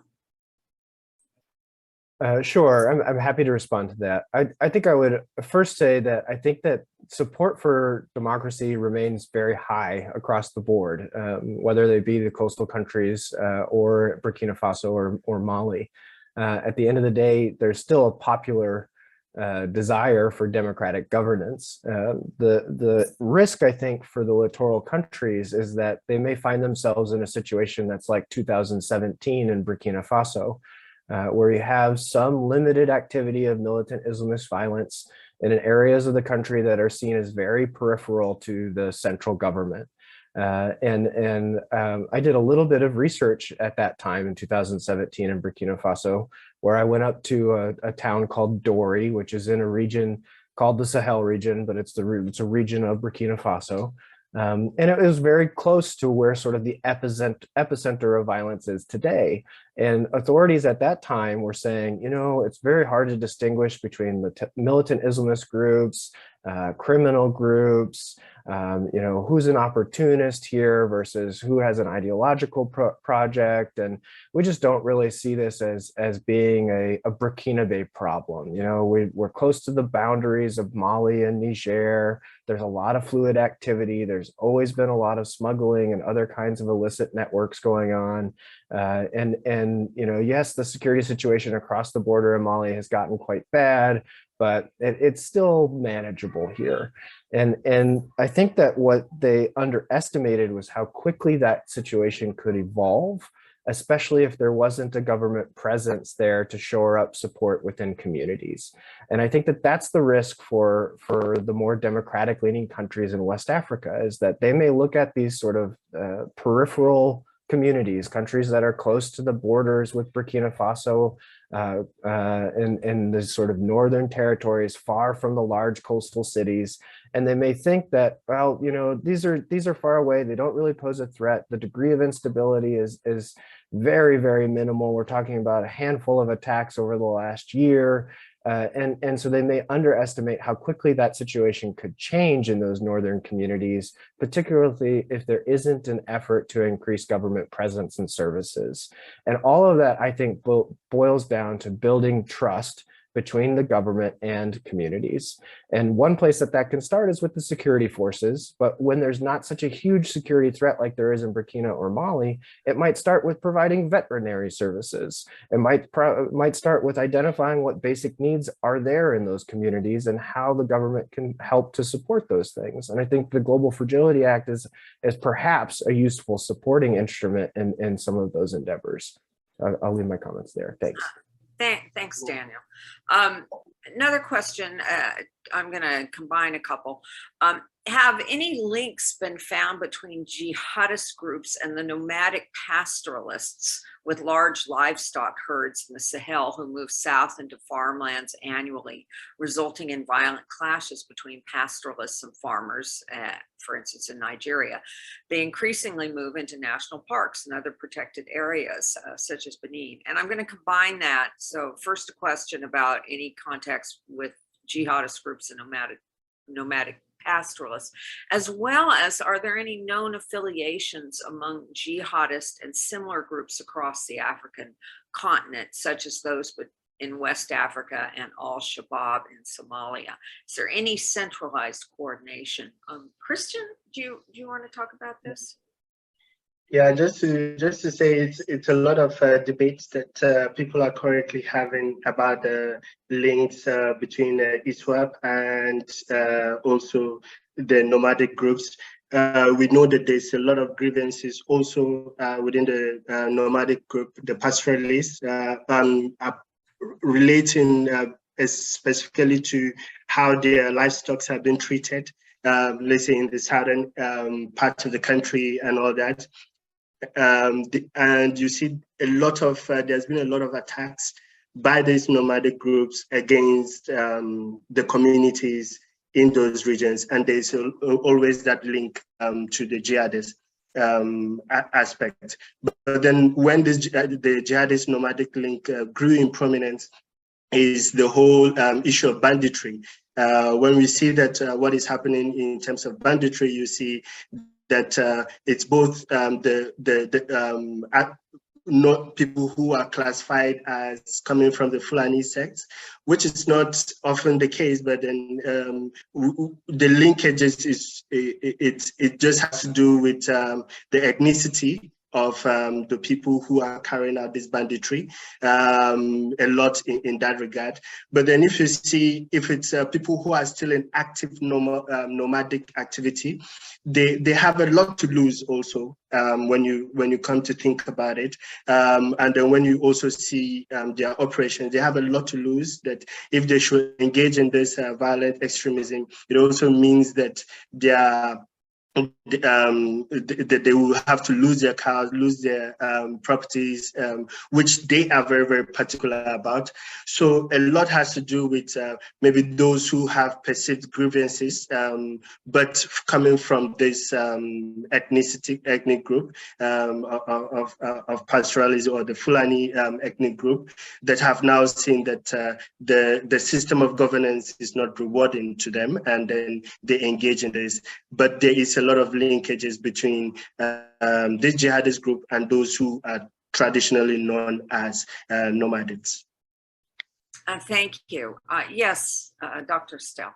Sure, I'm happy to respond to that. I think I would first say that I think that support for democracy remains very high across the board, whether they be the coastal countries or Burkina Faso or Mali. At the end of the day, there's still a popular desire for democratic governance. The risk, I think, for the littoral countries is that they may find themselves in a situation that's like 2017 in Burkina Faso, where you have some limited activity of militant Islamist violence in areas of the country that are seen as very peripheral to the central government. I did a little bit of research at that time in 2017 in Burkina Faso, where I went up to a town called Dori, which is in a region called the Sahel region, but it's a region of Burkina Faso. And it was very close to where sort of the epicenter of violence is today. And authorities at that time were saying, you know, it's very hard to distinguish between the militant Islamist groups, criminal groups, you know, who's an opportunist here versus who has an ideological project. And we just don't really see this as being a Burkinabe problem. You know, we're close to the boundaries of Mali and Niger. There's a lot of fluid activity. There's always been a lot of smuggling and other kinds of illicit networks going on. And you know, yes, the security situation across the border in Mali has gotten quite bad, but it's still manageable here. And I think that what they underestimated was how quickly that situation could evolve, especially if there wasn't a government presence there to shore up support within communities. And I think that that's the risk for the more democratic leaning countries in West Africa, is that they may look at these sort of peripheral communities, countries that are close to the borders with Burkina Faso, in the sort of northern territories, far from the large coastal cities. And they may think that, well, you know, these are far away. They don't really pose a threat. The degree of instability is very, very minimal. We're talking about a handful of attacks over the last year. And so they may underestimate how quickly that situation could change in those northern communities, particularly if there isn't an effort to increase government presence and services. And all of that, I think, boils down to building trust between the government and communities. And one place that can start is with the security forces. But when there's not such a huge security threat like there is in Burkina or Mali, it might start with providing veterinary services. It might start with identifying what basic needs are there in those communities and how the government can help to support those things. And I think the Global Fragility Act is perhaps a useful supporting instrument in some of those endeavors. I'll leave my comments there. Thanks. Thanks, Daniel. Another question, I'm going to combine a couple. Have any links been found between jihadist groups and the nomadic pastoralists with large livestock herds in the Sahel who move south into farmlands annually, resulting in violent clashes between pastoralists and farmers, for instance, in Nigeria? They increasingly move into national parks and other protected areas, such as Benin. And I'm going to combine that. So first, a question about any context with jihadist groups and nomadic pastoralists, as well as, are there any known affiliations among jihadists and similar groups across the African continent, such as those in West Africa and Al-Shabaab in Somalia? Is there any centralized coordination? Christian, do you want to talk about this? Yeah, just to say, it's a lot of debates that people are currently having about the links between ISWAP and also the nomadic groups. We know that there's a lot of grievances also within the nomadic group, the pastoralists, relating specifically to how their livestock have been treated, let's say in the southern part of the country and all that. And you see a lot of, there's been a lot of attacks by these nomadic groups against the communities in those regions. And there's always that link to the jihadist aspect. But then when the jihadist nomadic link grew in prominence is the whole issue of banditry. When we see that what is happening in terms of banditry, you see that it's both not people who are classified as coming from the Fulani sects, which is not often the case, but then the linkages it just has to do with the ethnicity of the people who are carrying out this banditry, a lot in that regard. But then if you see, if it's people who are still in active nomadic activity, they have a lot to lose also when you come to think about it. And then when you also see their operations, they have a lot to lose. That if they should engage in this violent extremism, it also means that they will have to lose their cars, lose their properties, which they are very, very particular about. So a lot has to do with maybe those who have perceived grievances, but coming from this ethnic group of pastoralism, or the Fulani ethnic group, that have now seen that the system of governance is not rewarding to them, and then they engage in this. But there is a lot of linkages between this jihadist group and those who are traditionally known as nomadics. Thank you. Yes, Dr. Estelle.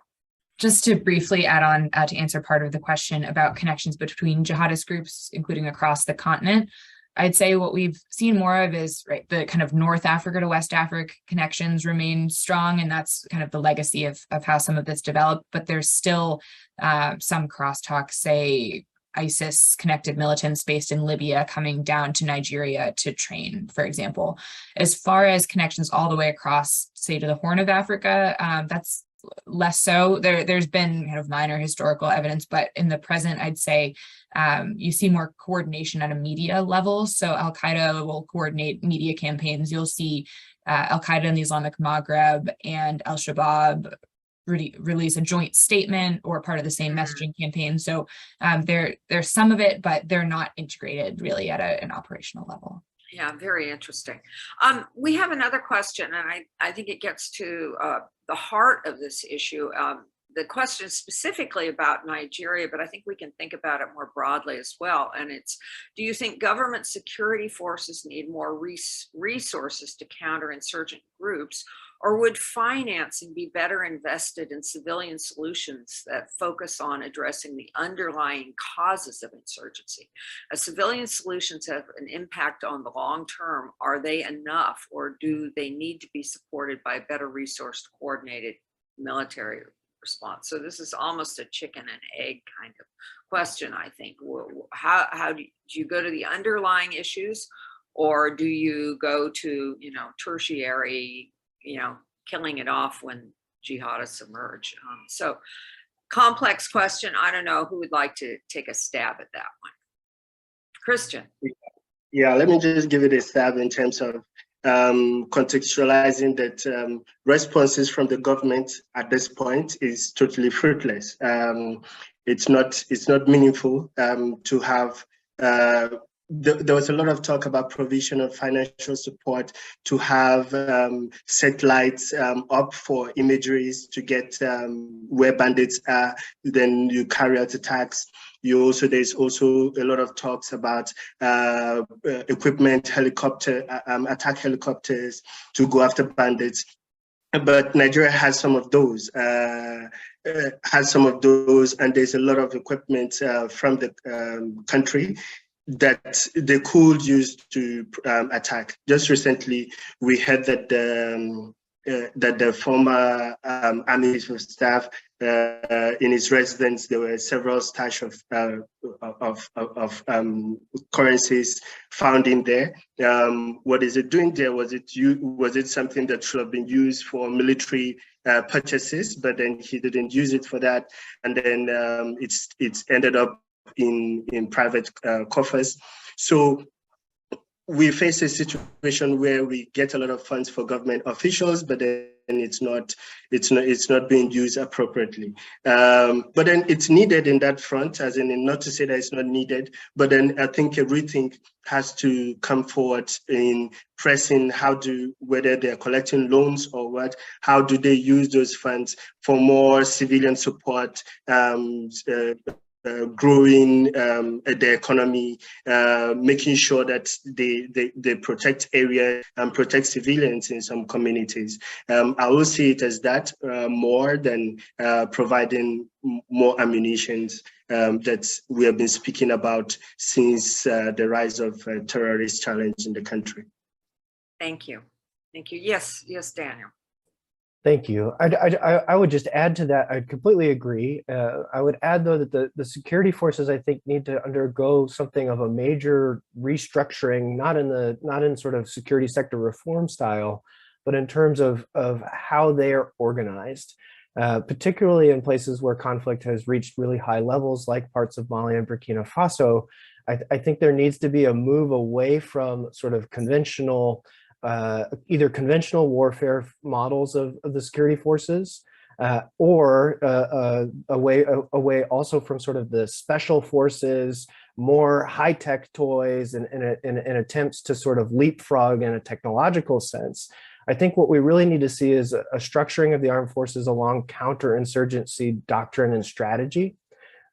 Just to briefly add on to answer part of the question about connections between jihadist groups, including across the continent, I'd say what we've seen more of is the kind of North Africa to West Africa connections remain strong, and that's kind of the legacy of how some of this developed. But there's still some crosstalk, say ISIS connected militants based in Libya coming down to Nigeria to train, for example. As far as connections all the way across, say, to the Horn of Africa, that's less so. There's been kind of minor historical evidence, but in the present, I'd say you see more coordination at a media level. So Al-Qaeda will coordinate media campaigns. You'll see Al-Qaeda in the Islamic Maghreb and Al-Shabaab release a joint statement or part of the same messaging campaign. So there's some of it, but they're not integrated really at an operational level. Yeah, very interesting. We have another question, and I think it gets to the heart of this issue. The question is specifically about Nigeria, but I think we can think about it more broadly as well. And it's, do you think government security forces need more resources to counter insurgent groups, or would financing be better invested in civilian solutions that focus on addressing the underlying causes of insurgency? As civilian solutions have an impact on the long term, are they enough, or do they need to be supported by a better resourced, coordinated military response? So this is almost a chicken and egg kind of question, I think. How do you go to the underlying issues, or do you go to, tertiary, killing it off when jihadists emerge? So complex question. I don't know who would like to take a stab at that one. Christian. Yeah, let me just give it a stab in terms of contextualizing that responses from the government at this point is totally fruitless. It's not meaningful to have. There was a lot of talk about provision of financial support to have satellites up for imageries to get where bandits are. Then you carry out attacks. There's also a lot of talks about equipment, attack helicopters to go after bandits. But Nigeria has some of those, and there's a lot of equipment from the country that they could use to attack. Just recently, we heard that the former Army Chief of Staff, in his residence, there were several stash of currencies found in there. What is it doing there? Was it something that should have been used for military purchases, but then he didn't use it for that, and then it's ended up in private coffers. So we face a situation where we get a lot of funds for government officials, but then it's not being used appropriately. But then it's needed in that front, as in not to say that it's not needed, but then I think a rethink has to come forward in pressing whether they're collecting loans or what, how do they use those funds for more civilian support, growing the economy, making sure that they protect area and protect civilians in some communities. I will see it as that more than providing more ammunition that we have been speaking about since the rise of terrorist challenge in the country. Thank you. Yes, Daniel. Thank you. I would just add to that. I completely agree. I would add, though, that the security forces, I think, need to undergo something of a major restructuring, not in sort of security sector reform style, but in terms of how they are organized, particularly in places where conflict has reached really high levels, like parts of Mali and Burkina Faso. I think there needs to be a move away from sort of conventional either conventional warfare models of the security forces, or away also from sort of the special forces, more high-tech toys, and attempts to sort of leapfrog in a technological sense. I think what we really need to see is a structuring of the armed forces along counterinsurgency doctrine and strategy.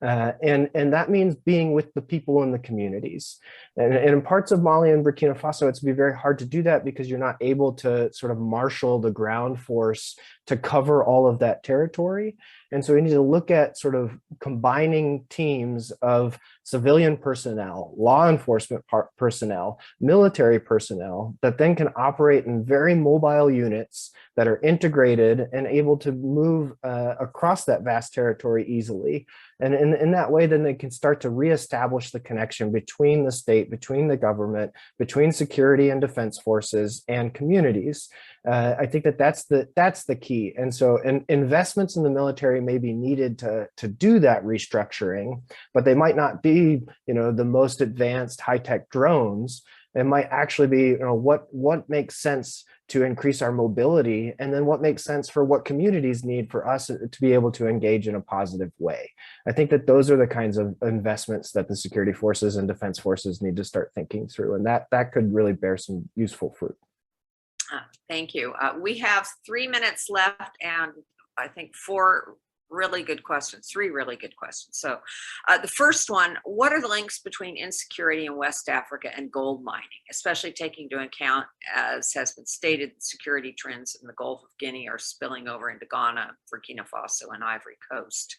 And that means being with the people in the communities. And in parts of Mali and Burkina Faso, it's be very hard to do that because you're not able to sort of marshal the ground force to cover all of that territory. And so we need to look at sort of combining teams of civilian personnel, law enforcement personnel, military personnel that then can operate in very mobile units that are integrated and able to move across that vast territory easily. And in that way, then they can start to reestablish the connection between the state, between the government, between security and defense forces and communities. I think that that's the key. And so investments in the military may be needed to do that restructuring, but they might not be, the most advanced high-tech drones. It might actually be, what makes sense to increase our mobility, and then what makes sense for what communities need for us to be able to engage in a positive way. I think that those are the kinds of investments that the security forces and defense forces need to start thinking through, and that could really bear some useful fruit. Thank you. We have 3 minutes left, and I think three really good questions. So the first one, what are the links between insecurity in West Africa and gold mining, especially taking into account, as has been stated, security trends in the Gulf of Guinea are spilling over into Ghana, Burkina Faso, and Ivory Coast.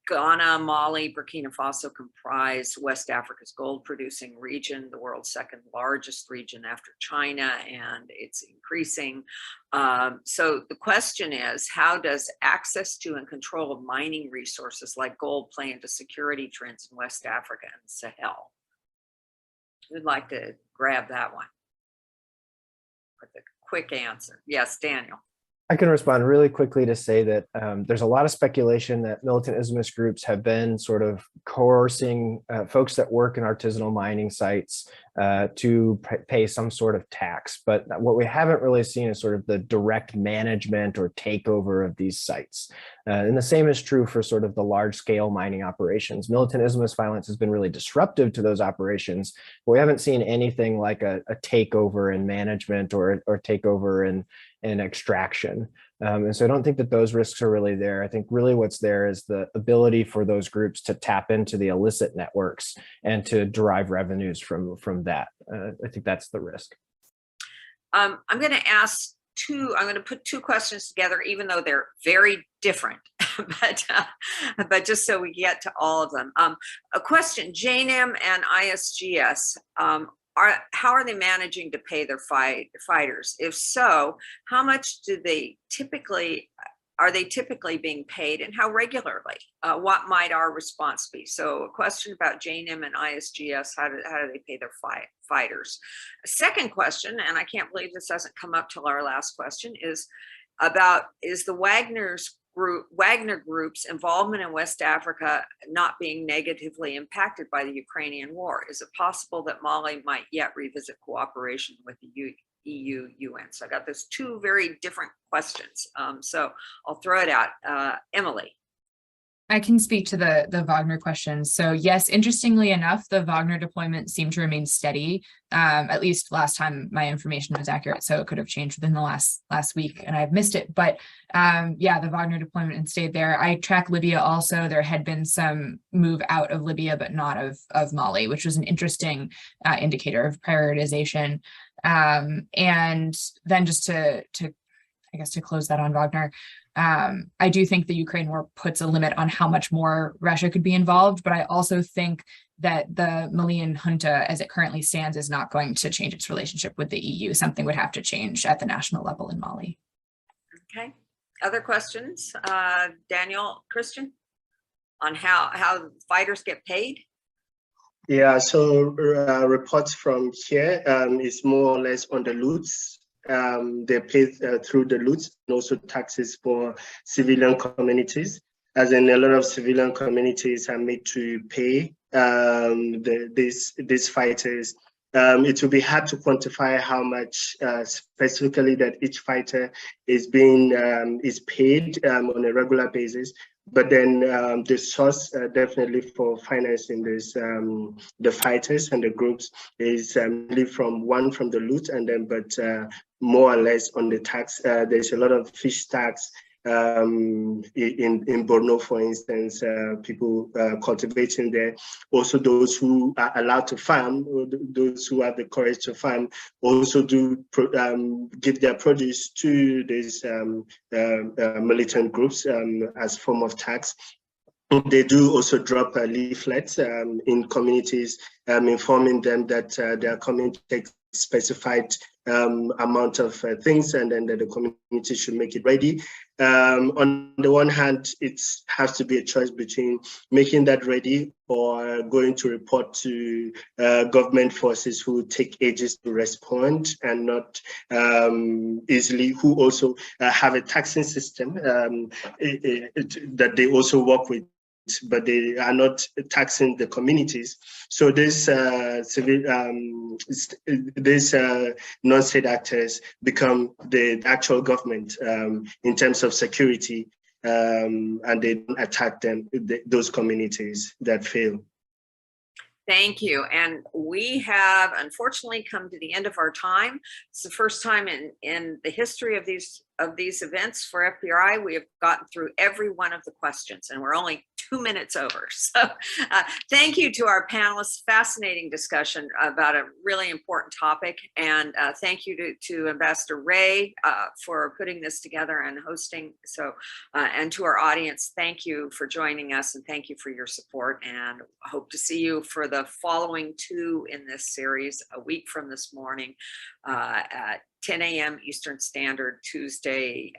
Ghana, Mali, Burkina Faso comprise West Africa's gold producing region, the world's second largest region after China, and it's increasing. So the question is, how does access to and control of mining resources like gold play into security trends in West Africa and Sahel? Who'd like to grab that one with a quick answer? Yes, Daniel. I can respond really quickly to say that there's a lot of speculation that militant Islamist groups have been sort of coercing folks that work in artisanal mining sites to pay some sort of tax. But what we haven't really seen is sort of the direct management or takeover of these sites. And the same is true for sort of the large scale mining operations. Militant Islamist violence has been really disruptive to those operations, but we haven't seen anything like a takeover in management or takeover in extraction. And so I don't think that those risks are really there. I think really what's there is the ability for those groups to tap into the illicit networks and to derive revenues from that. I think that's the risk. I'm going to put two questions together, even though they're very different, but just so we get to all of them. A question, JNIM and ISGS, how are they managing to pay their fighters? If so, how much are they typically being paid, and how regularly? What might our response be? So a question about JNIM and ISGS, how do they pay their fighters? A second question, and I can't believe this hasn't come up till our last question, is the Wagner Group's involvement in West Africa not being negatively impacted by the Ukrainian war? Is it possible that Mali might yet revisit cooperation with the EU, UN? So I got those two very different questions. So I'll throw it out. Emily. I can speak to the Wagner question. So yes, interestingly enough, the Wagner deployment seemed to remain steady, at least last time my information was accurate. So it could have changed within the last week and I've missed it. But yeah, the Wagner deployment stayed there. I track Libya also. There had been some move out of Libya, but not of Mali, which was an interesting indicator of prioritization. And then just to close that on Wagner, I do think the Ukraine war puts a limit on how much more Russia could be involved, but I also think that the Malian junta, as it currently stands, is not going to change its relationship with the EU. Something would have to change at the national level in Mali. Okay. Other questions? Daniel, Christian, on how fighters get paid? Yeah, so reports from here is more or less on the loots. They're paid through the loots and also taxes for civilian communities, as in a lot of civilian communities are made to pay these fighters. It will be hard to quantify how much specifically that each fighter is paid on a regular basis. But then the source definitely for financing this, the fighters and the groups is really from the loot, and then but more or less on the tax. There's a lot of fish tax in Borno, for instance, people cultivating there. Also, those who are allowed to farm, or those who have the courage to farm, also do give their produce to these militant groups as form of tax. They do also drop leaflets in communities, informing them that they are coming to take specified amount of things, and then that the community should make it ready. On the one hand, it has to be a choice between making that ready or going to report to government forces who take ages to respond and not easily, who also have a taxing system that they also work with, but they are not taxing the communities. So this non-state actors become the actual government in terms of security, and they don't attack those communities that fail. Thank you. And we have unfortunately come to the end of our time. It's the first time in the history of these events for FPRI we have gotten through every one of the questions, and we're only 2 minutes over. So thank you to our panelists. Fascinating discussion about a really important topic. And thank you to Ambassador Ray for putting this together and hosting. So, and to our audience, thank you for joining us, and thank you for your support. And I hope to see you for the following 2 in this series a week from this morning at 10 a.m. Eastern Standard, Tuesday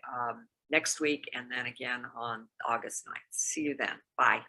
next week, and then again on August 9th. See you then. Bye.